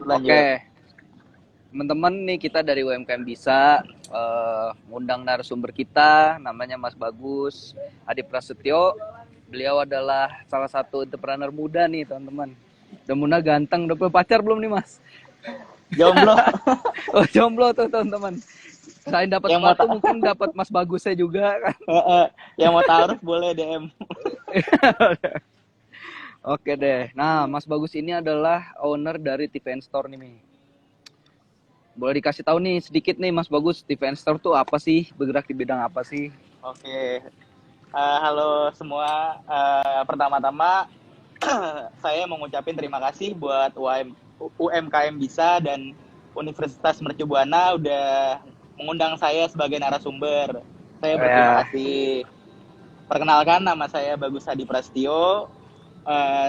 Oke, teman-teman nih kita dari UMKM Bisa ngundang narasumber kita namanya Mas Bagus Adi Prasetyo. Beliau adalah salah satu entrepreneur muda nih teman-teman. Udah muda ganteng, udah punya pacar belum nih Mas? Jomblo. Oh jomblo tuh teman-teman. Selain dapat Yang mau sepatu mungkin dapat Mas Bagusnya juga kan. yang mau taruh boleh DM. Oke deh. Nah, Mas Bagus ini adalah owner dari TVN Store nih. Boleh dikasih tahu nih sedikit nih Mas Bagus, TVN Store tuh apa sih? Bergerak di bidang apa sih? Oke. Halo semua. Pertama-tama saya mau ngucapin terima kasih buat UMKM Bisa dan Universitas Mercu Buana udah mengundang saya sebagai narasumber. Saya berterima Ya, kasih. Perkenalkan, nama saya Bagus Hadi Prasetyo.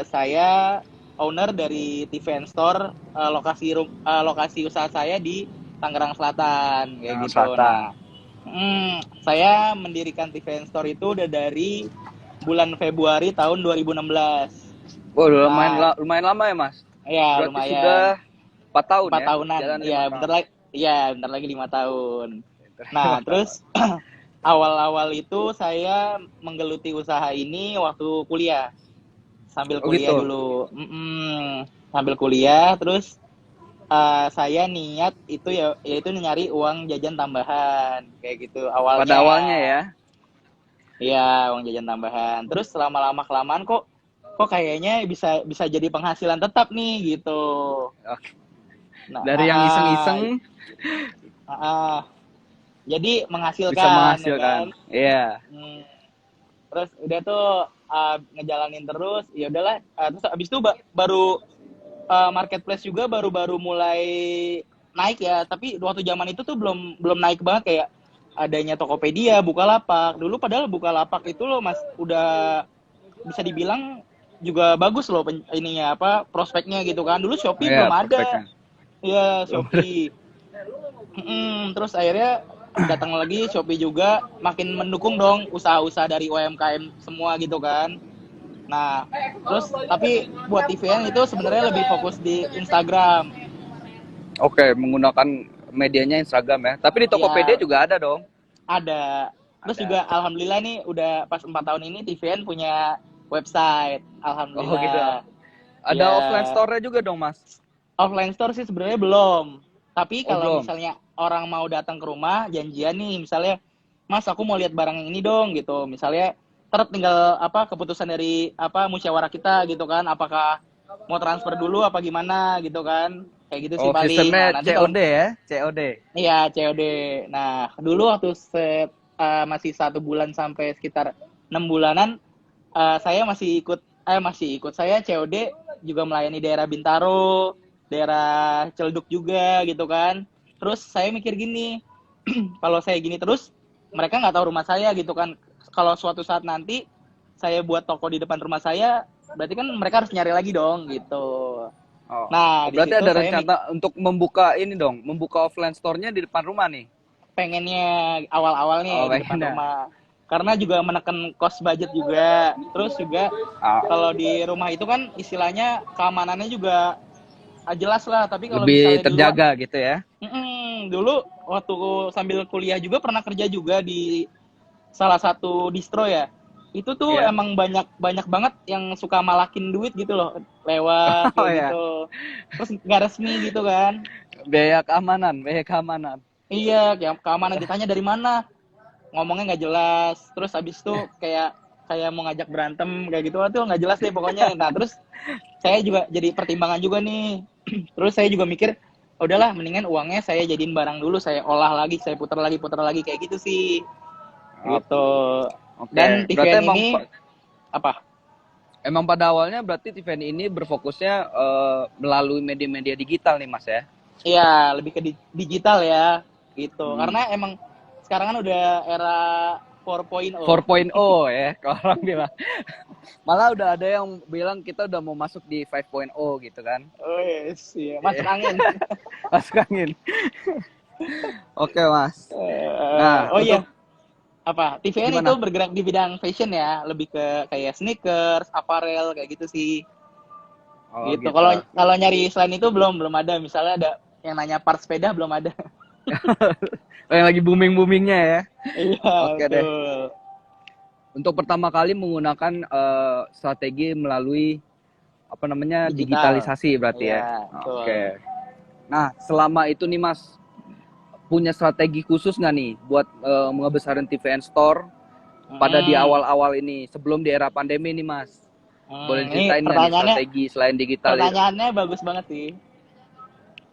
Saya owner dari TVN Store. Lokasi usaha saya di Tangerang Selatan, kayak yang gitu. selatan. Nah, saya mendirikan TVN Store itu udah dari bulan Februari tahun 2016. Wah, udah lumayan, Nah, lumayan lama ya Mas? ya Berarti lumayan. sudah 4 tahun 4 ya? tahunan. Jalan 5 Ya, tahun. bentar lagi 5 tahun. Nah, 5 tahun. terus awal-awal itu saya menggeluti usaha ini waktu kuliah. Sambil Oh kuliah gitu? dulu. Sambil kuliah, terus saya niat itu yaitu nyari uang jajan tambahan kayak gitu Pada awalnya. awalnya ya? Iya, uang jajan tambahan. Terus lama-lama kelamaan kok kayaknya bisa bisa jadi penghasilan tetap nih gitu. Oke. Nah, Dari yang iseng-iseng jadi bisa menghasilkan ya kan. menghasilkan. Iya. Hmm, Terus udah tuh ngejalanin terus, ya udahlah. Terus abis itu baru marketplace juga baru-baru mulai naik ya. Tapi waktu zaman itu tuh belum belum naik banget kayak adanya Tokopedia, Bukalapak. Dulu padahal Bukalapak itu loh Mas udah bisa dibilang juga bagus loh ininya apa prospeknya gitu kan. Dulu Oh, Shopee ya, belum ada. prospeknya. Iya, Shopee. Terus akhirnya datang lagi Shopee juga makin mendukung dong usaha-usaha dari UMKM semua gitu kan. Nah, terus tapi buat TVN itu sebenarnya lebih fokus di Instagram. Oke, menggunakan medianya Instagram ya. Tapi di Tokopedia Ya, juga ada dong. ada. Terus juga Ada. alhamdulillah nih udah pas 4 tahun ini TVN punya website. Oh gitu. Alhamdulillah. Ada Ya, offline store-nya juga dong, Mas? offline store sih sebenarnya belum. Tapi Oh kalau belum. misalnya orang mau datang ke rumah, janjian nih, misalnya, Mas aku mau lihat barang yang ini dong gitu. Misalnya, tinggal apa keputusan dari apa musyawarah kita gitu kan. Apakah mau transfer dulu apa gimana gitu kan. Kayak gitu sih Oh, paling. Nah, sistemnya nanti kalau COD ya? COD. iya COD. Nah, dulu waktu masih 1 bulan sampai sekitar 6 bulanan, saya masih ikut saya COD juga melayani daerah Bintaro, daerah Celduk juga gitu kan. Terus saya mikir gini, kalau saya gini terus mereka nggak tahu rumah saya gitu kan. Kalau suatu saat nanti saya buat toko di depan rumah saya, berarti kan mereka harus nyari lagi dong gitu. Oh. Nah, Oh, di berarti situ ada saya rencana untuk membuka ini dong, membuka offline store-nya di depan rumah nih. pengennya awal-awal Oh, nih di depan pengennya. rumah. Karena juga menekan cost budget juga. Terus juga Oh, kalau di rumah itu kan istilahnya keamanannya juga jelas lah. Tapi kalau lebih misalnya di luar, terjaga gitu ya. dulu waktu sambil kuliah juga pernah kerja juga di salah satu distro ya. Itu tuh Iya. emang banyak banyak banget yang suka malakin duit gitu loh, lewat Oh kayak ya. gitu. Terus nggak resmi gitu kan. Biaya keamanan, biaya keamanan. Iya, kayak keamanan ditanya dari mana, ngomongnya nggak jelas. Terus abis itu kayak kayak mau ngajak berantem kayak gitu tuh nggak jelas deh pokoknya. Nah terus saya juga jadi pertimbangan juga nih. Terus saya juga mikir, "Oh, udahlah mendingan uangnya saya jadiin barang dulu, saya olah lagi, saya putar lagi kayak gitu sih gitu. Oke, Dan berarti TVN emang ini apa? emang pada awalnya berarti event ini berfokusnya melalui media-media digital nih Mas ya. Iya, lebih ke digital ya gitu. Hmm. Karena emang sekarang kan udah era 4.0. 4.0 ya kalau orang bilang. Malah udah ada yang bilang kita udah mau masuk di 5.0 gitu kan. Oh yes, iya. Masuk angin. Masuk angin. Oke Mas. Nah Oh untuk iya, apa TVN itu gimana? bergerak di bidang fashion ya, lebih ke kayak sneakers, apparel kayak gitu sih. Oh Gitu. gitu. Kalau kalau nyari selain itu belum ada. Misalnya ada yang nanya part sepeda belum ada. Oh, yang lagi booming-boomingnya ya. Iya, Oke deh. betul. Untuk pertama kali menggunakan strategi melalui apa namanya Digital. digitalisasi berarti ya. Iya, betul. Oke. Nah, selama itu nih Mas, punya strategi khusus nggak nih buat ngebesarin TVN Store pada di Hmm. awal-awal ini sebelum di era pandemi nih Mas? Boleh Ini diceritain nggak nih pertanyaannya strategi selain digital? pertanyaannya bagus banget sih.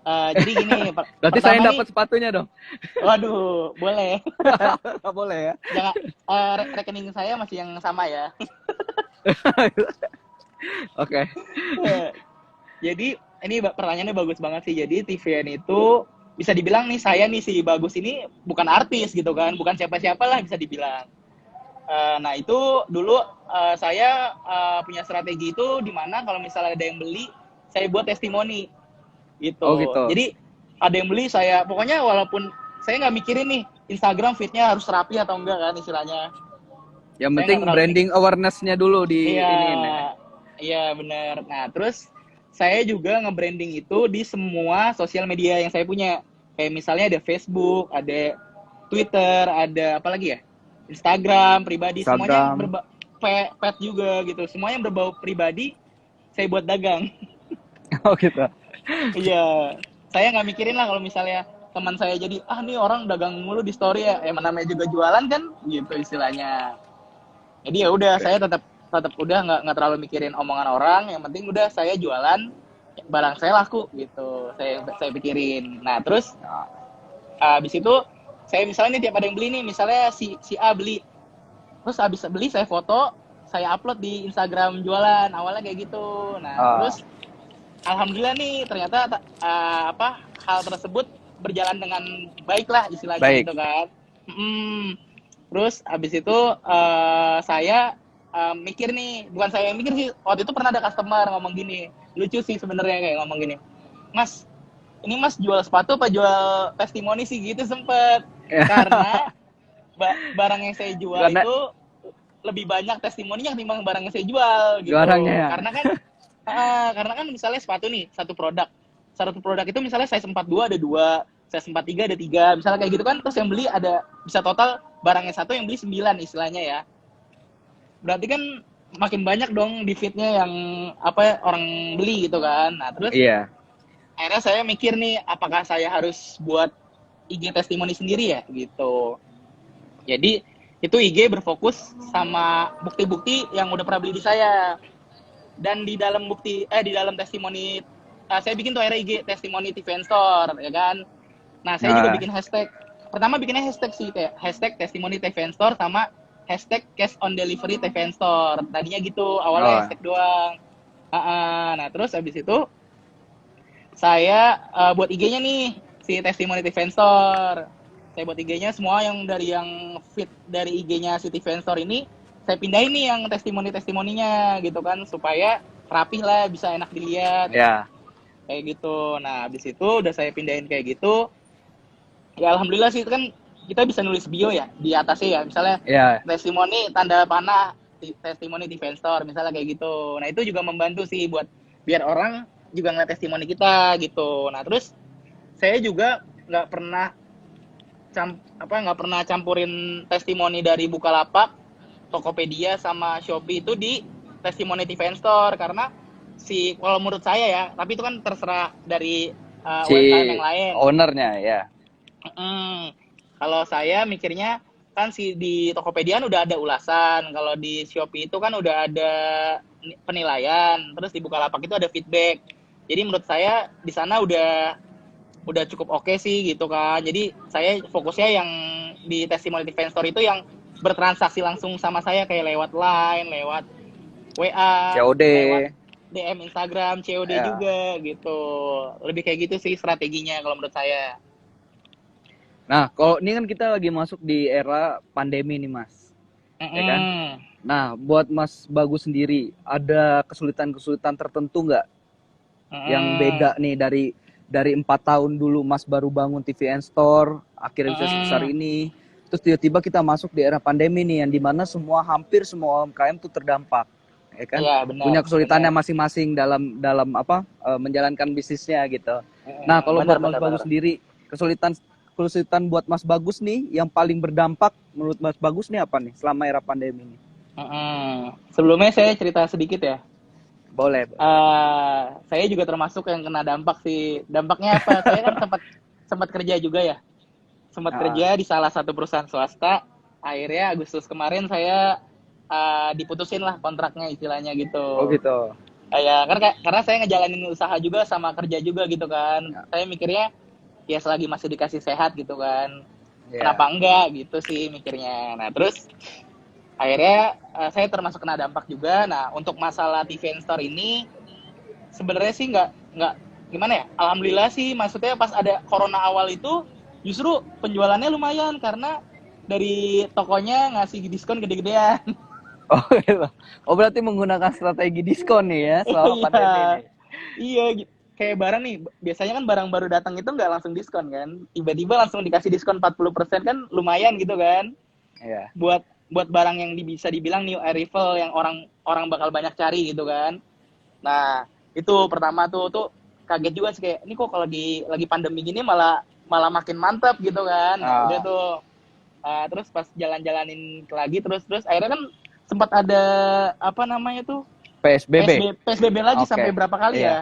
Jadi gini, Berarti saya pertama yang nih, dapat sepatunya dong. waduh, boleh. Nggak boleh ya? Jangan rekening saya masih yang sama ya. Oke. Jadi ini pertanyaannya bagus banget sih. Jadi TVN itu bisa dibilang nih saya nih si Bagus ini bukan artis gitu kan, bukan siapa-siapa lah bisa dibilang. Nah itu dulu saya punya strategi itu di mana kalau misalnya ada yang beli, saya buat testimoni Oh gitu. gitu. Jadi ada yang beli saya, pokoknya walaupun saya nggak mikirin nih Instagram feed-nya harus rapi atau enggak kan istilahnya. Yang Saya penting nggak terlalu branding awareness-nya dulu di Iya, ini ya. iya benar. Nah, terus saya juga nge-branding itu di semua sosial media yang saya punya. Kayak misalnya ada Facebook, ada Twitter, ada apa lagi ya? Instagram, pribadi, semuanya yang Instagram. pet juga gitu. Semuanya yang berbau pribadi, saya buat dagang. Oh gitu. Iya, saya nggak mikirin lah kalau misalnya teman saya jadi, nih orang dagang mulu di story ya, namanya juga jualan kan, gitu istilahnya. Jadi ya udah Oke. saya tetap tetap udah nggak terlalu mikirin omongan orang, yang penting udah saya jualan barang saya laku gitu, saya pikirin. Nah terus abis itu saya misalnya nih tiap ada yang beli nih, misalnya si A beli, terus abis beli saya foto, saya upload di Instagram jualan, awalnya kayak gitu. Nah Ah, terus alhamdulillah nih ternyata hal tersebut berjalan dengan baik lah istilahnya baik. gitu kan. Terus abis itu saya mikir nih, bukan saya yang mikir sih, waktu itu pernah ada customer ngomong gini, lucu sih sebenarnya kayak ngomong gini, Mas, ini Mas jual sepatu apa jual testimoni sih gitu sempet, karena barang yang saya jual Karena itu lebih banyak testimoninya ketimbang barang yang saya jual juaranya gitu, ya. karena kan misalnya sepatu nih satu produk itu misalnya size 42 ada 2, size 43 ada 3, misalnya kayak gitu kan, terus yang beli ada bisa total barangnya 1 yang beli 9 istilahnya ya. Berarti kan makin banyak dong di feed-nya yang orang beli gitu kan. Nah, terus Iya. akhirnya saya mikir nih, apakah saya harus buat IG testimoni sendiri ya gitu. Jadi itu IG berfokus sama bukti-bukti yang udah pernah beli di saya. Dan di dalam di dalam testimoni saya bikin tuh akhirnya IG testimoni TVN Store ya kan. Nah, saya juga Nah, bikin hashtag. Pertama bikinnya hashtag sih, kayak hashtag testimoni TVN Store sama hashtag cash on delivery TVN Store. Tadinya gitu, awalnya oh, hashtag doang. Nah, terus habis itu saya buat IG-nya nih, si testimoni TVN Store. Saya buat IG-nya semua yang dari yang feed dari IG-nya si TVN Store ini, saya pindahin nih yang testimoni-testimoninya gitu kan, supaya rapih lah, bisa enak dilihat, ya, kayak gitu. Nah, habis itu udah saya pindahin kayak gitu, ya alhamdulillah sih, itu kan kita bisa nulis bio ya di atasnya ya, misalnya ya. testimoni tanda panah testimoni di Fanstor misalnya kayak gitu. Nah itu juga membantu sih buat biar orang juga ngeliat testimoni kita gitu. Nah terus saya juga nggak pernah campurin testimoni dari Bukalapak, Tokopedia sama Shopee itu di testimoni di Fanstor, karena kalau menurut saya ya, tapi itu kan terserah dari Si UMKM yang lain. ownernya ya. Kalau saya mikirnya kan di Tokopedia udah ada ulasan, kalau di Shopee itu kan udah ada penilaian, terus di Bukalapak itu ada feedback. Jadi menurut saya di sana udah cukup oke sih gitu kan. Jadi saya fokusnya yang di testimoni defense store itu yang bertransaksi langsung sama saya, kayak lewat Line, lewat WA, COD. lewat DM Instagram, COD Ya. juga gitu. Lebih kayak gitu sih strateginya kalau menurut saya. Nah, kalau ini kan kita lagi masuk di era pandemi nih, Mas. Ya kan? Nah, buat Mas Bagus sendiri, ada kesulitan-kesulitan tertentu nggak yang beda nih dari 4 tahun dulu Mas baru bangun TVN Store, akhirnya bisa sebesar ini, terus tiba-tiba kita masuk di era pandemi nih, yang dimana hampir semua UMKM tuh terdampak, ya kan? Iya, benar, Punya kesulitannya benar. masing-masing dalam dalam apa menjalankan bisnisnya gitu. Nah, kalau Benar, buat Mas benar, benar. Bagus sendiri, kesulitan kesulitan buat Mas Bagus nih yang paling berdampak menurut Mas Bagus nih apa nih selama era pandemi ini? Sebelumnya saya cerita sedikit ya. Boleh, boleh. Saya juga termasuk yang kena dampak sih. Dampaknya apa? Saya kan sempat sempat kerja juga ya. Sempat Ah, kerja di salah satu perusahaan swasta. Akhirnya Agustus kemarin saya diputusin lah kontraknya istilahnya oh gitu. gitu. Ya karena saya ngejalanin usaha juga sama kerja juga gitu kan. Ya, Saya mikirnya ya selagi masih dikasih sehat gitu kan. ya. Kenapa enggak gitu sih mikirnya. Nah, terus akhirnya saya termasuk kena dampak juga. Nah, untuk masalah TV and Store ini sebenarnya sih nggak gimana ya, alhamdulillah sih, maksudnya pas ada corona awal itu justru penjualannya lumayan karena dari tokonya ngasih diskon gede-gedean. Oh, gitu. Oh, berarti menggunakan strategi diskon nih ya selama Iya, pandemi ini. iya, kayak barang nih biasanya kan barang baru datang itu nggak langsung diskon kan, tiba-tiba langsung dikasih diskon 40% kan lumayan gitu kan, Iya. buat buat barang yang bisa dibilang new arrival yang orang orang bakal banyak cari gitu kan. Nah, itu pertama tuh kaget juga sih, kayak ini kok kalau lagi pandemi gini malah malah makin mantap gitu kan. Nah, udah Ah, tuh. Terus pas jalan-jalanin lagi terus akhirnya kan sempat ada apa namanya tuh PSBB. PSBB lagi sampai Oke. berapa kali Iya. ya?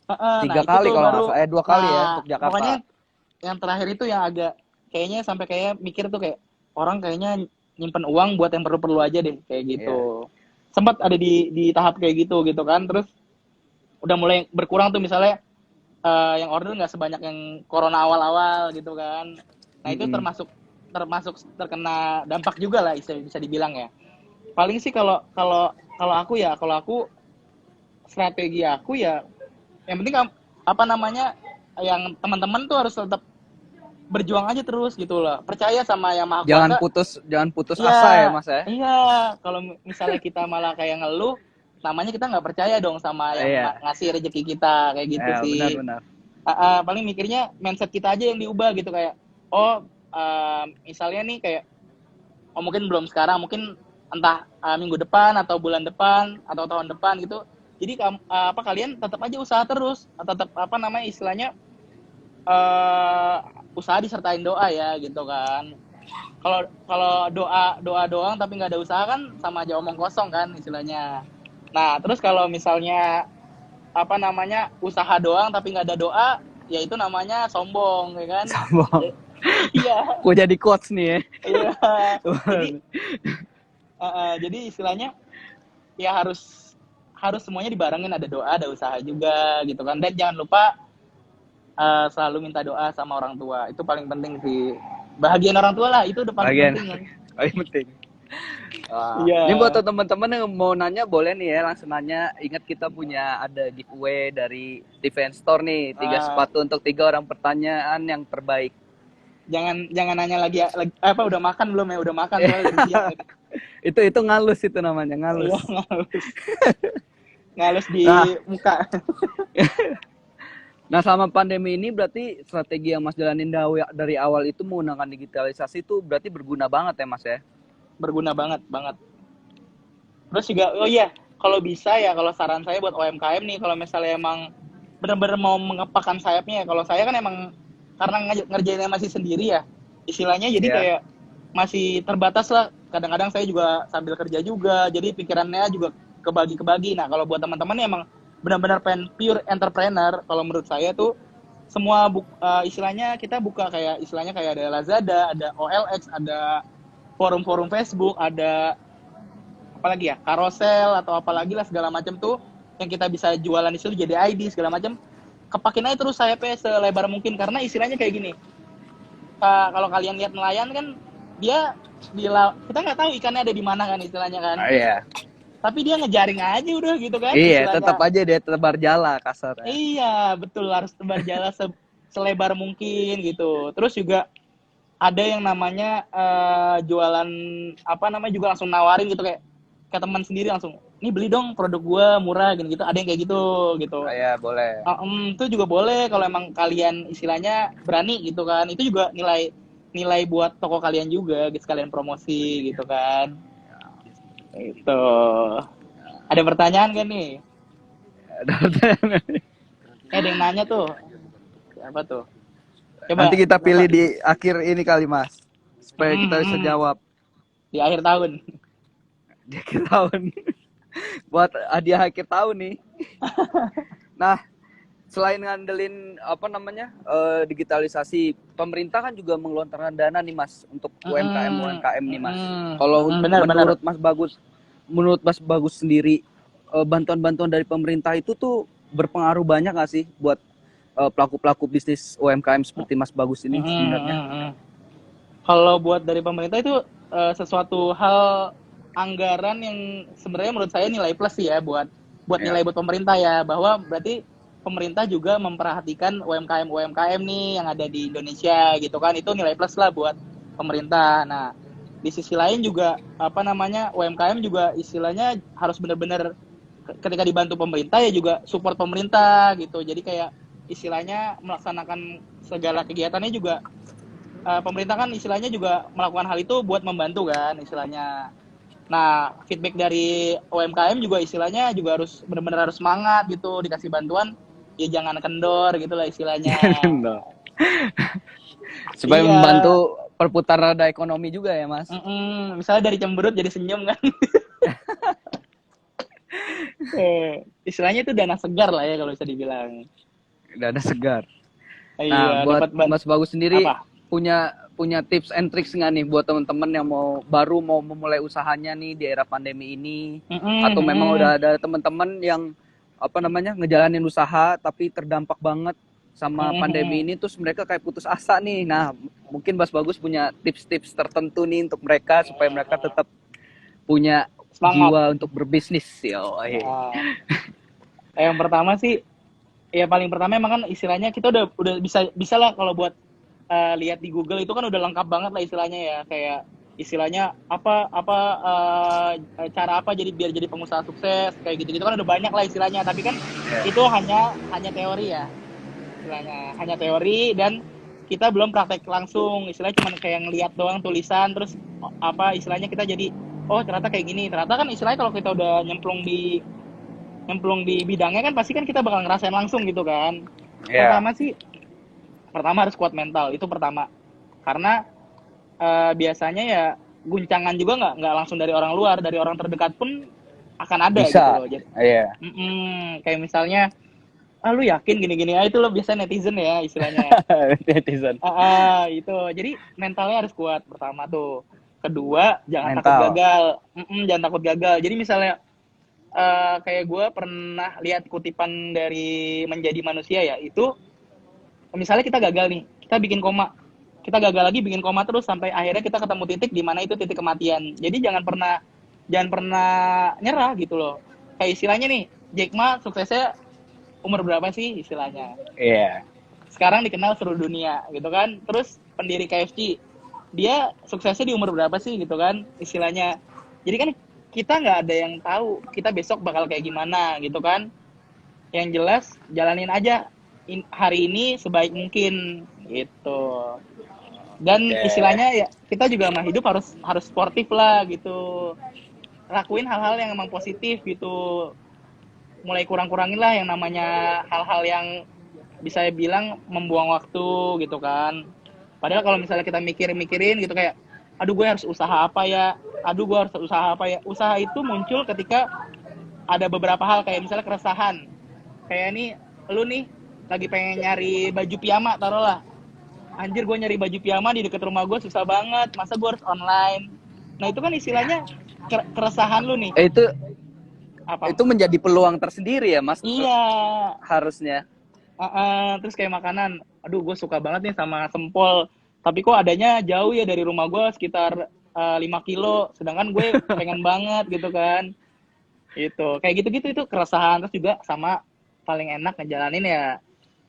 Nah, Tiga itu kali tuh kalau nggak baru. salah. 2 kali ya Nah, untuk Jakarta. pokoknya yang terakhir itu yang agak kayaknya sampai kayak mikir tuh kayak orang kayaknya nyimpen uang buat yang perlu-perlu aja deh kayak Iya. gitu. Sempat ada di tahap kayak gitu kan. Terus udah mulai berkurang tuh misalnya yang order nggak sebanyak yang corona awal-awal gitu kan. Nah, itu Mm-mm. termasuk termasuk terkena dampak juga lah bisa dibilang ya. Paling sih kalau kalau kalau aku strategi aku ya yang penting apa namanya, yang teman-teman tuh harus tetap berjuang aja terus gitu loh. Percaya sama yang Maha Kuasa. Jangan putus Iya, asa ya, Mas ya. iya. Kalau misalnya kita malah kayak ngeluh, namanya kita nggak percaya dong sama yang Iya. ngasih rezeki kita kayak gitu Ya, sih. benar-benar. Paling mikirnya mindset kita aja yang diubah gitu, kayak oh misalnya nih kayak oh mungkin belum sekarang, mungkin entah minggu depan atau bulan depan atau tahun depan gitu. Jadi apa kalian tetap aja usaha terus, tetap apa namanya istilahnya uh, usaha disertain doa ya gitu kan. Kalau kalau doa doa doang tapi nggak ada usaha kan sama aja omong kosong kan istilahnya. Nah, terus kalau misalnya apa namanya usaha doang tapi nggak ada doa, ya itu namanya sombong ya kan. Sombong. Iya, Gue jadi coach nih ya. iya. Jadi jadi istilahnya ya harus harus semuanya dibarengin, ada doa ada usaha juga gitu kan. Dan jangan lupa selalu minta doa sama orang tua, itu paling penting sih. Bahagian orang tua lah, itu udah paling Bagian penting kan. paling penting. Ini buat Iya. teman-teman yang mau nanya boleh nih ya, langsung nanya. Ingat kita punya ada giveaway dari Defense Store nih, 3 sepatu untuk 3 orang pertanyaan yang terbaik. Jangan jangan nanya lagi apa udah makan belum ya, udah makan soalnya dari siang tadi. Itu ngalus itu namanya, ngalus. Iya, ngalus ngalus di Nah, muka. nah selama pandemi ini berarti strategi yang Mas jalanin dari awal itu menggunakan digitalisasi itu berarti berguna banget ya Mas ya? Berguna banget banget. Terus juga oh iya, kalau bisa ya, kalau saran saya buat UMKM nih, kalau misalnya emang benar-benar mau mengepakkan sayapnya ya, kalau saya kan emang karena ngerjainnya masih sendiri ya, istilahnya jadi Iya. kayak masih terbatas lah. Kadang-kadang saya juga sambil kerja juga, jadi pikirannya juga kebagi-kebagi. Nah, kalau buat teman-teman yang emang benar-benar pengen pure entrepreneur, kalau menurut saya tuh semua istilahnya kita buka kayak istilahnya kayak ada Lazada, ada OLX, ada forum-forum Facebook, ada apalagi ya carousel atau apalagi lah segala macam tuh yang kita bisa jualan di situ jadi ID segala macam, kepakin aja terus sayapnya selebar mungkin. Karena istilahnya kayak gini, kalau kalian lihat nelayan kan dia kita nggak tahu ikannya ada di mana kan istilahnya kan, Iya. tapi dia ngejaring aja udah gitu kan Iya, istilahnya. tetap aja dia tebar jala kasarnya. Iya betul, harus tebar jala selebar mungkin gitu. Terus juga ada yang namanya jualan apa namanya juga langsung nawarin gitu, kayak ke teman sendiri langsung, nih beli dong produk gue murah gini gitu, ada yang kayak gitu gitu. Iya, boleh. Itu juga boleh kalau emang kalian istilahnya berani gitu kan, itu juga nilai nilai buat toko kalian juga gitu, sekalian promosi gitu kan itu. Ada pertanyaan kan nih? Ada pertanyaan. Ada yang nanya tuh. Apa tuh? Nanti Coba, kita pilih Bapak. di akhir ini kali Mas, supaya kita bisa Mm-mm. jawab Di akhir tahun. di akhir tahun. Buat hadiah akhir tahun nih. Nah, selain ngandelin apa namanya digitalisasi, pemerintah kan juga menggelontorkan dana nih Mas untuk UMKM Mm-mm. UMKM nih Mas. Mm-mm. Kalau Mm-mm. Benar-benar. menurut Mas Bagus sendiri, bantuan-bantuan dari pemerintah itu tuh berpengaruh banyak nggak sih buat pelaku-pelaku bisnis UMKM seperti Mas Bagus ini sebenarnya? Kalau buat dari pemerintah itu sesuatu hal anggaran yang sebenarnya menurut saya nilai plus sih ya buat Ya. nilai buat pemerintah ya, bahwa berarti pemerintah juga memperhatikan UMKM UMKM nih yang ada di Indonesia gitu kan, itu nilai plus lah buat pemerintah. Nah, di sisi lain juga apa namanya, UMKM juga istilahnya harus benar-benar ketika dibantu pemerintah ya juga support pemerintah gitu. Jadi kayak istilahnya melaksanakan segala kegiatannya juga pemerintah kan istilahnya juga melakukan hal itu buat membantu kan istilahnya. Nah, feedback dari UMKM juga istilahnya juga harus benar-benar harus semangat gitu, dikasih bantuan ya jangan kendor gitu lah istilahnya. Supaya Iya. membantu perputaran roda ekonomi juga ya Mas. Misalnya dari cemberut jadi senyum kan. Istilahnya itu dana segar lah ya kalau bisa dibilang. Dana segar. Nah, Iya, buat dapat Mas Bagus sendiri apa? punya punya tips and tricks nggak nih buat teman-teman yang mau memulai usahanya nih di era pandemi ini, atau memang udah ada teman-teman yang apa namanya ngejalanin usaha tapi terdampak banget sama pandemi ini, terus mereka kayak putus asa nih. Nah, mungkin Mas Bagus punya tips-tips tertentu nih untuk mereka supaya mereka tetap punya Semangat. jiwa untuk berbisnis. Yo, Yang pertama sih, ya paling pertama emang kan istilahnya kita udah bisa lah kalau buat lihat di Google itu kan udah lengkap banget lah istilahnya ya, kayak istilahnya apa cara apa jadi biar jadi pengusaha sukses kayak gitu-gitu kan udah banyak lah istilahnya, tapi kan itu hanya teori ya istilahnya, hanya teori dan kita belum praktek langsung, istilahnya cuma kayak ngeliat doang tulisan terus apa istilahnya kita jadi oh ternyata kayak gini, ternyata kan istilahnya kalau kita udah nyemplung di bidangnya kan pasti kan kita bakal ngerasain langsung gitu kan. ya, Pertama harus kuat mental, itu pertama. Karena biasanya ya guncangan juga nggak langsung dari orang luar, dari orang terdekat pun akan ada gitu bisa, loh. Jadi, iya. kayak misalnya, lu yakin gini-gini, itu lo biasa netizen ya istilahnya. Netizen. Itu. Jadi mentalnya harus kuat pertama tuh. Kedua, jangan takut Mental. gagal. Jangan takut gagal. Jadi misalnya kayak gue pernah lihat kutipan dari Menjadi Manusia ya, itu misalnya kita gagal nih, kita bikin koma, kita gagal lagi bikin koma terus sampai akhirnya kita ketemu titik di mana itu titik kematian. Jadi jangan pernah nyerah gitu loh. Kayak istilahnya nih, Jack Ma suksesnya umur berapa sih istilahnya? Iya. Sekarang dikenal seluruh dunia gitu kan. Terus pendiri KFC, dia suksesnya di umur berapa sih gitu kan istilahnya. Jadi kan kita nggak ada yang tahu kita besok bakal kayak gimana gitu kan. Yang jelas jalanin aja hari ini sebaik mungkin gitu. Dan Oke. istilahnya ya kita juga sama hidup harus sportif lah gitu. Lakuin hal-hal yang emang positif gitu. Mulai kurang-kurangin lah yang namanya hal-hal yang bisa bilang membuang waktu gitu kan. Padahal kalau misalnya kita mikirin gitu kayak aduh gue harus usaha apa ya, aduh gue harus usaha apa ya. Usaha itu muncul ketika ada beberapa hal kayak misalnya keresahan. Kayak nih, lu nih lagi pengen nyari baju piyama taruhlah. Anjir gue nyari baju piyama di deket rumah gue susah banget, masa gue harus online. Nah itu kan istilahnya keresahan lu nih. Itu Apa? itu menjadi peluang tersendiri ya Mas, Iya. harusnya. Terus kayak makanan, aduh gue suka banget nih sama sempol, tapi kok adanya jauh ya dari rumah gue sekitar 5 kilo, sedangkan gue pengen banget gitu kan. Itu kayak gitu-gitu itu keresahan. Terus juga sama paling enak ngejalanin ya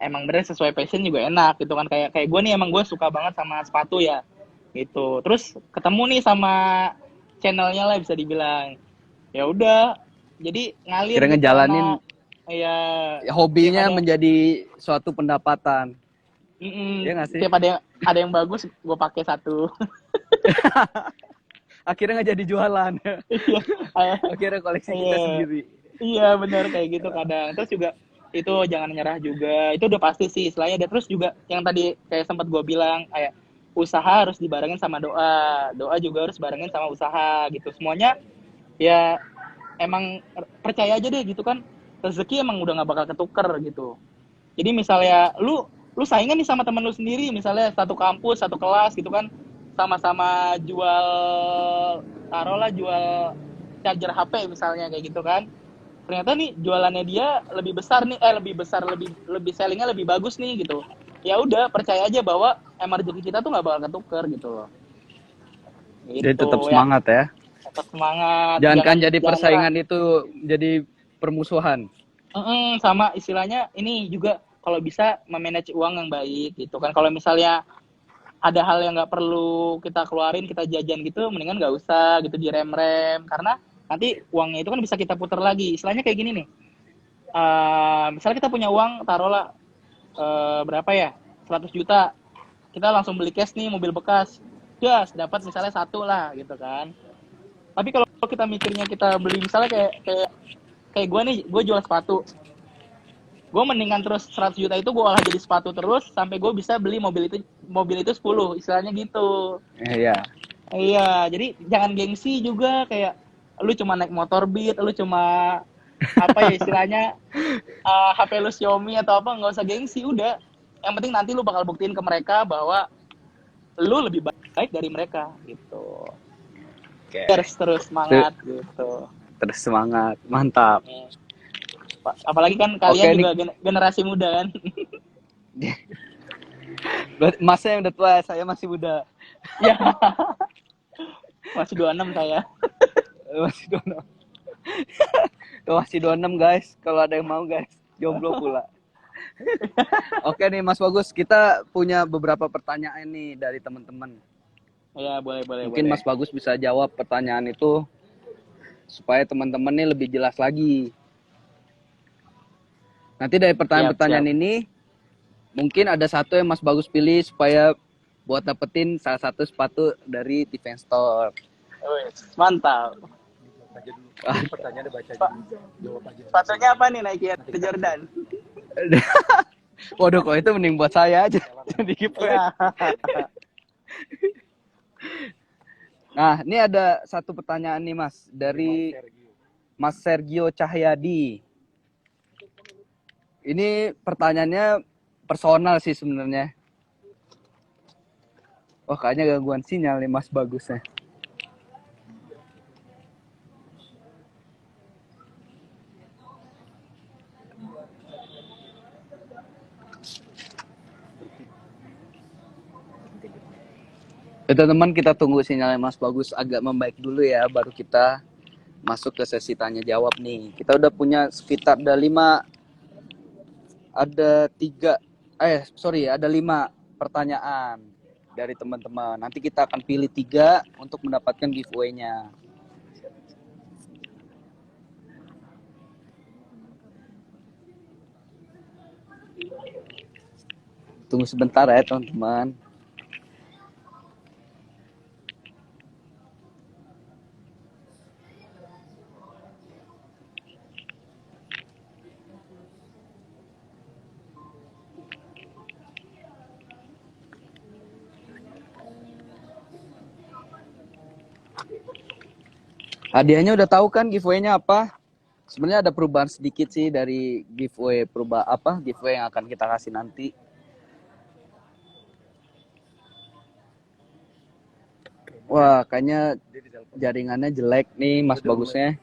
emang bener sesuai passion juga enak gitu kan, kayak kayak gue nih emang gue suka banget sama sepatu ya gitu. Terus ketemu nih sama channelnya lah bisa dibilang, ya udah jadi ngalir Kira gitu ngejalanin enak ya. tiap hobinya ada menjadi suatu pendapatan. Ya nggak sih? tiap ada yang bagus gue pakai satu. akhirnya nggak jadi jualan. Iya, eh, Akhirnya koleksi kita iya, sendiri. iya benar kayak gitu kadang. Terus juga itu jangan nyerah juga. Itu udah pasti sih istilahnya. Dan terus juga yang tadi kayak sempat gue bilang kayak usaha harus dibarengin sama doa. Doa juga harus barengin sama usaha gitu. Semuanya ya emang percaya aja deh gitu kan. Rezeki emang udah nggak bakal ketuker gitu. Jadi misalnya lu saingan nih sama temen lu sendiri, misalnya satu kampus, satu kelas gitu kan, sama-sama jual, taruhlah jual charger HP misalnya kayak gitu kan. Ternyata nih jualannya dia lebih besar nih, lebih besar, lebih lebih sellingnya lebih bagus nih gitu. Ya udah percaya aja bahwa emang rezeki kita tuh nggak bakal ketuker gitu loh. Jadi Gitu tetap ya, semangat ya. tetap semangat, Jangan kan jangan jadi jangan nyerah. persaingan itu jadi permusuhan. Sama istilahnya ini juga kalau bisa memanage uang yang baik gitu kan. Kalau misalnya ada hal yang nggak perlu kita keluarin, kita jajan gitu, mendingan nggak usah gitu, direm-rem. Karena nanti uangnya itu kan bisa kita putar lagi. Istilahnya kayak gini nih, misalnya kita punya uang, taruhlah berapa ya, 100 juta. Kita langsung beli cash nih, mobil bekas. Gas, dapat misalnya satu lah gitu kan. Tapi kalau kita mikirnya kita beli misalnya kayak kayak kayak gue nih, gue jual sepatu. Gue mendingan terus 100 juta itu gue olah jadi sepatu terus sampai gue bisa beli mobil itu 10 istilahnya gitu. Iya. Iya, jadi jangan gengsi juga kayak lu cuma naik motor Beat, lu cuma apa ya istilahnya HP lu Xiaomi atau apa, nggak usah gengsi udah. Yang penting nanti lu bakal buktiin ke mereka bahwa lu lebih baik dari mereka gitu. Oke. Terus semangat gitu. Terus semangat. Mantap. Apalagi kan Oke kalian nih. juga generasi muda kan. Masnya yang udah tua, saya masih muda. Ya, masih 26 saya. Masih 26. Masih 26 guys. Kalau ada yang mau guys. Jomblo pula. Oke nih Mas Bagus, kita punya beberapa pertanyaan nih dari teman-teman. Ya, boleh, boleh, Mungkin boleh. Mas Bagus bisa jawab pertanyaan itu supaya teman-teman nih lebih jelas lagi. Nanti dari Siap, siap. pertanyaan-pertanyaan ini mungkin ada satu yang Mas Bagus pilih supaya buat dapetin salah satu sepatu dari Defense Store. Mantap. Ah, Pertanyaannya baca dulu, jawab aja. Sepatunya apa nih Nike The Jordan? waduh, kok itu mending buat saya aja. Jadi Iya. Nah, ini ada satu pertanyaan nih Mas dari Mas Sergio Cahyadi. Ini pertanyaannya personal sih sebenarnya. Wah, kayaknya gangguan sinyal nih Mas Bagusnya. Teman-teman, kita tunggu sinyalnya Mas Bagus agak membaik dulu ya, baru kita masuk ke sesi tanya jawab nih. Kita udah punya sekitar ada 5 pertanyaan dari teman-teman. Nanti kita akan pilih 3 untuk mendapatkan giveaway-nya. Tunggu sebentar ya teman-teman. Hadiahnya udah tahu kan giveaway-nya apa? Sebenarnya ada perubahan sedikit sih dari giveaway giveaway yang akan kita kasih nanti. Wah, kayaknya jaringannya jelek nih Mas Bagusnya.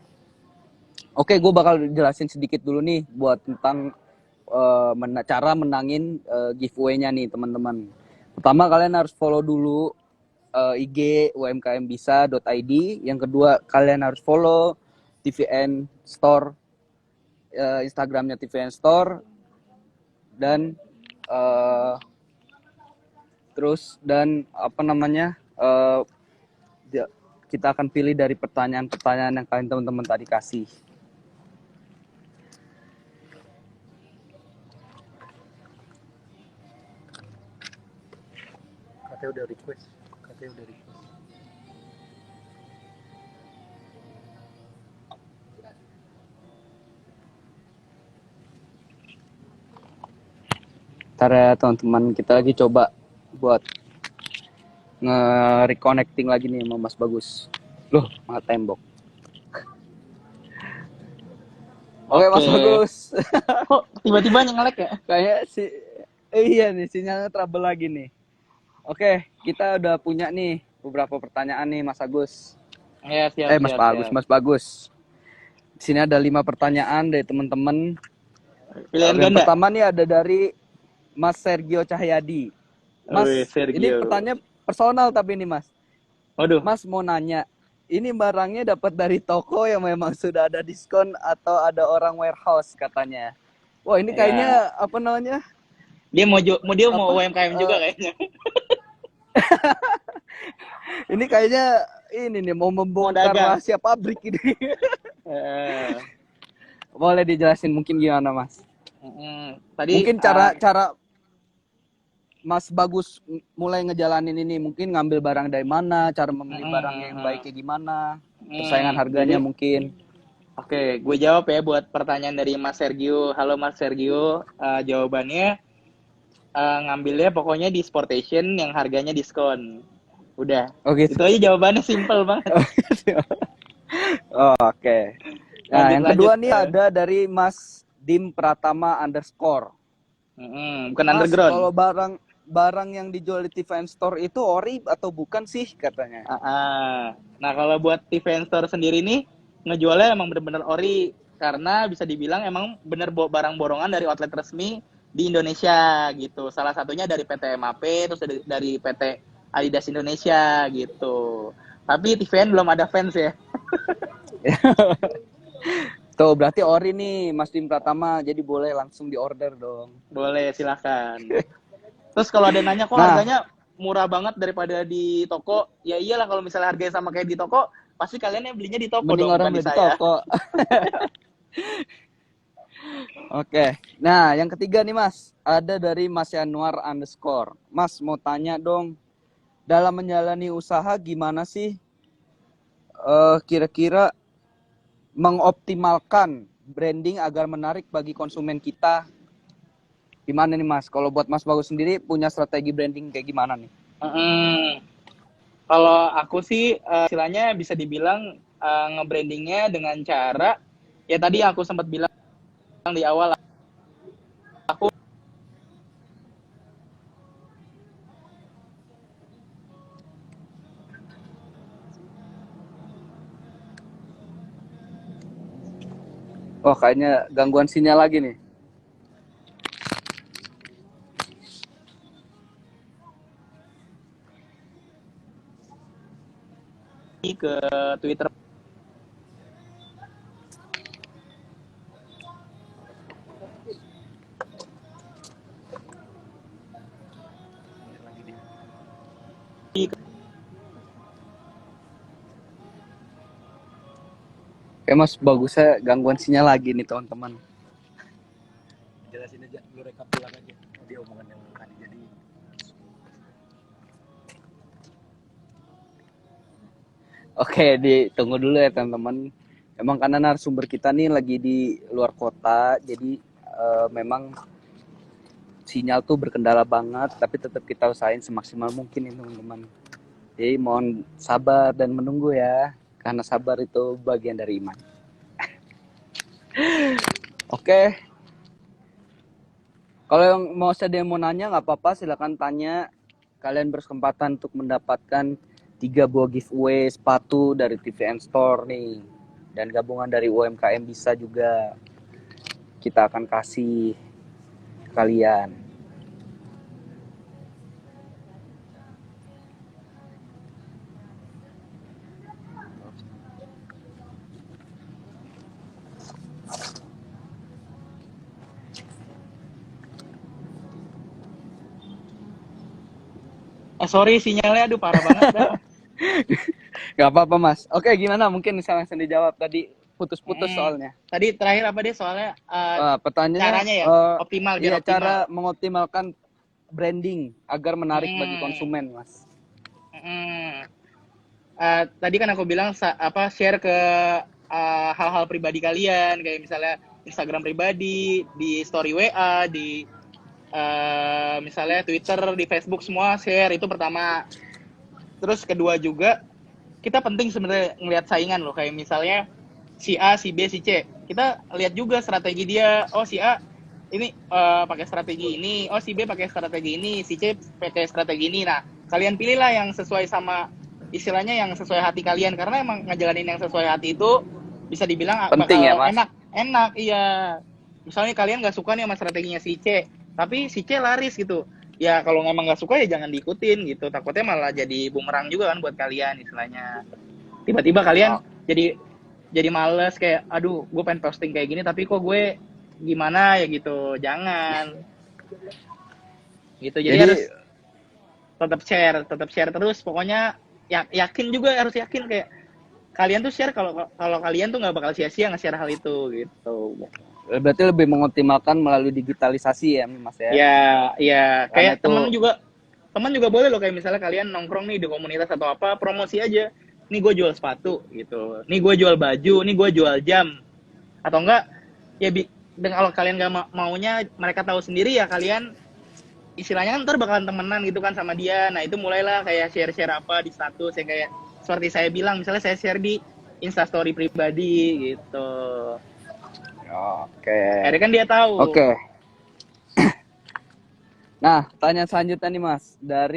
Oke, gue bakal jelasin sedikit dulu nih buat tentang cara menangin giveaway-nya nih teman-teman. Pertama, kalian harus follow dulu IG umkmbisa.id. Yang kedua, kalian harus follow TVN Store, Instagramnya TVN Store, dan kita akan pilih dari pertanyaan-pertanyaan yang kalian teman-teman tadi kasih. Katanya udah request. Ntar ya teman-teman, kita lagi coba buat nge-reconnecting lagi nih sama Mas Bagus. Loh, malah tembok. Oke, Mas Oke. Bagus. Kok tiba-tiba ngelek ya? Kayak iya nih, sinyalnya trouble lagi nih. Oke, kita udah punya nih beberapa pertanyaan nih, Mas Agus. Ya, siap, Mas siap, Bagus, siap. Mas Bagus. Di sini ada 5 pertanyaan dari teman-teman. Pilihan Yang ganda. pertama nih ada dari Mas Sergio Cahyadi. Mas, Wih, Sergio. ini pertanyaan personal tapi ini Mas. Waduh. Mas mau nanya, ini barangnya dapat dari toko yang memang sudah ada diskon atau ada orang warehouse katanya? Wah, ini kayaknya apa namanya? Dia mau Apa? UMKM juga kayaknya. Ini kayaknya ini nih mau membongkar dagang. rahasia pabrik ini. Eh, Boleh dijelasin mungkin gimana, Mas? Tadi Mungkin cara Mas Bagus mulai ngejalanin ini, mungkin ngambil barang dari mana, cara memilih barang yang baiknya gimana, persaingan harganya jadi, mungkin. Oke, gue jawab ya buat pertanyaan dari Mas Sergio. Halo Mas Sergio, jawabannya ngambilnya pokoknya di Sportation yang harganya diskon. Udah, Oh gitu. itu aja jawabannya simple banget. Oh, oke. Nah, yang kedua lanjut. nih ada dari Mas Dim Pratama _. Bukan Mas, underground. kalau barang yang dijual di TV Store itu ori atau bukan sih katanya? Nah, kalau buat TV Store sendiri nih ngejualnya emang bener-bener ori karena bisa dibilang emang bener barang borongan dari outlet resmi di Indonesia gitu. Salah satunya dari PT MAP, terus dari PT Adidas Indonesia gitu. Tapi TVN belum ada fans ya. Tuh, berarti ori nih Mas Dim Pratama, jadi boleh langsung diorder dong. Boleh, silakan. Terus kalau ada nanya kok harganya murah banget daripada di toko, ya iyalah kalau misalnya harganya sama kayak di toko, pasti kalian yang belinya di toko. Mending dong, orang bukan beli di di saya. toko. Oke, nah yang ketiga nih Mas, ada dari Mas Yanuar _. Mas mau tanya dong, dalam menjalani usaha gimana sih kira-kira mengoptimalkan branding agar menarik bagi konsumen kita? Gimana nih Mas? Kalau buat Mas Bagus sendiri punya strategi branding kayak gimana nih? Kalau aku sih istilahnya bisa dibilang nge-brandingnya dengan cara ya tadi aku sempat bilang di awal aku Kayaknya gangguan sinyal lagi nih. ke Twitter Kayak Mas Bagusnya gangguan sinyal lagi nih teman-teman. Jelasin aja, lu rekap ulang aja dia omongan yang tadi jadi. Oke, ditunggu dulu ya teman-teman. Emang karena narasumber kita nih lagi di luar kota, jadi memang sinyal tuh berkendala banget, tapi tetap kita usahain semaksimal mungkin nih teman-teman. Jadi mohon sabar dan menunggu ya, karena sabar itu bagian dari iman. Oke. Kalau yang ada yang mau nanya nggak apa-apa, silakan tanya. Kalian berkesempatan untuk mendapatkan 3 buah giveaway sepatu dari TVN Store nih, dan gabungan dari UMKM bisa juga kita akan kasih ke kalian. sorry sinyalnya aduh parah banget dah. Gak apa-apa Mas. Oke, gimana? Mungkin bisa langsung dijawab, tadi putus-putus soalnya. Tadi terakhir apa deh soalnya pertanyaannya caranya ya optimal biar optimal. Cara mengoptimalkan branding agar menarik bagi konsumen Mas. Tadi kan aku bilang share ke hal-hal pribadi kalian kayak misalnya Instagram pribadi, di story WA, di misalnya Twitter, di Facebook semua share, itu pertama. Terus kedua juga, kita penting sebenarnya ngelihat saingan loh, kayak misalnya si A, si B, si C. Kita lihat juga strategi dia. Oh, si A ini pakai strategi ini, oh si B pakai strategi ini, si C pakai strategi ini. Nah, kalian pilihlah yang sesuai sama, istilahnya yang sesuai hati kalian, karena emang ngejalanin yang sesuai hati itu bisa dibilang Penting ya, bakal Mas. enak, iya. Misalnya kalian nggak suka nih sama strateginya si C, tapi si C laris gitu. Ya kalau emang nggak suka ya jangan diikutin gitu. Takutnya malah jadi bumerang juga kan buat kalian istilahnya. Tiba-tiba kalian Oh, jadi males kayak, aduh, gue pengen posting kayak gini tapi kok gue gimana ya gitu. Jangan gitu. Jadi harus jadi tetap share terus. Pokoknya yakin juga, harus yakin kayak kalian tuh share, kalau kalau kalian tuh nggak bakal sia-sia nge-share hal itu gitu. berarti lebih mengoptimalkan melalui digitalisasi ya, Mas ya. Ya Karena kayak itu teman juga boleh loh, kayak misalnya kalian nongkrong nih di komunitas atau apa, promosi aja. Nih gue jual sepatu gitu. Nih gue jual baju, nih gue jual jam. Atau enggak ya dan kalau kalian nggak maunya mereka tahu sendiri, ya kalian istilahnya kan ntar bakalan temenan gitu kan sama dia. Nah, itu mulailah kayak share-share apa di status yang kayak seperti saya bilang, misalnya saya share di Instastory pribadi gitu. oke. Akhirnya kan dia tahu. Oke. Nah, tanya selanjutnya nih Mas, dari